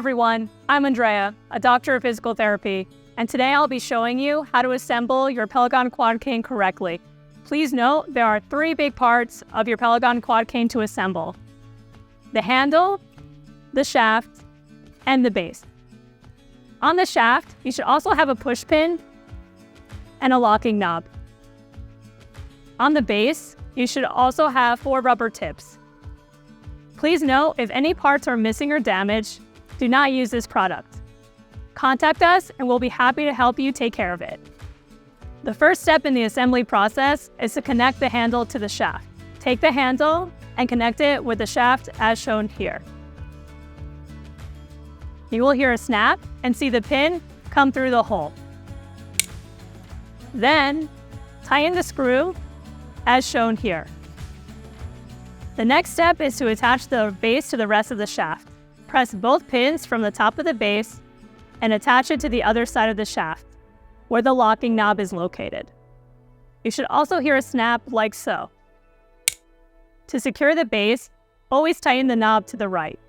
everyone, I'm Andrea, a doctor of physical therapy, and today I'll be showing you how to assemble your PELEGON quad cane correctly. Please note there are 3 big parts of your PELEGON quad cane to assemble: the handle, the shaft, and the base. On the shaft, you should also have a push pin and a locking knob. On the base, you should also have 4 rubber tips. Please note if any parts are missing or damaged, do not use this product. Contact us and we'll be happy to help you take care of it. The first step in the assembly process is to connect the handle to the shaft. Take the handle and connect it with the shaft as shown here. You will hear a snap and see the pin come through the hole. Then, tie in the screw as shown here. The next step is to attach the base to the rest of the shaft. Press both pins from the top of the base and attach it to the other side of the shaft, where the locking knob is located. You should also hear a snap like so. To secure the base, always tighten the knob to the right.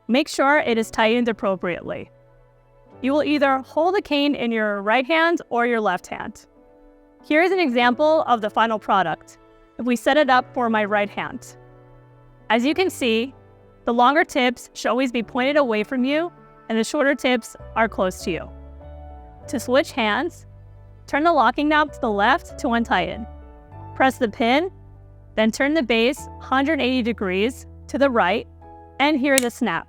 Make sure it is tightened appropriately. You will either hold the cane in your right hand or your left hand. Here is an example of the final product. If we set it up for my right hand. As you can see, the longer tips should always be pointed away from you and the shorter tips are close to you. To switch hands, turn the locking knob to the left to untighten. Press the pin, then turn the base 180 degrees to the right and hear the snap.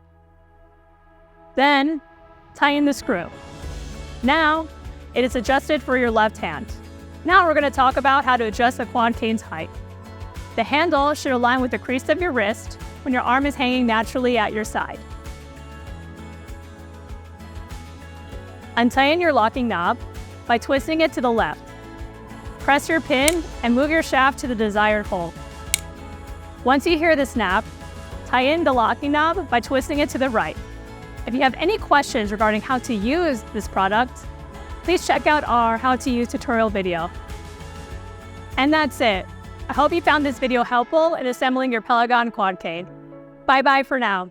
Then, tighten the screw. Now, it is adjusted for your left hand. Now we're going to talk about how to adjust the quad cane's height. The handle should align with the crease of your wrist when your arm is hanging naturally at your side. Untighten your locking knob by twisting it to the left. Press your pin and move your shaft to the desired hole. Once you hear the snap, tighten the locking knob by twisting it to the right. If you have any questions regarding how to use this product, please check out our how to use tutorial video. And that's it. I hope you found this video helpful in assembling your PELEGON quad cane. Bye-bye for now.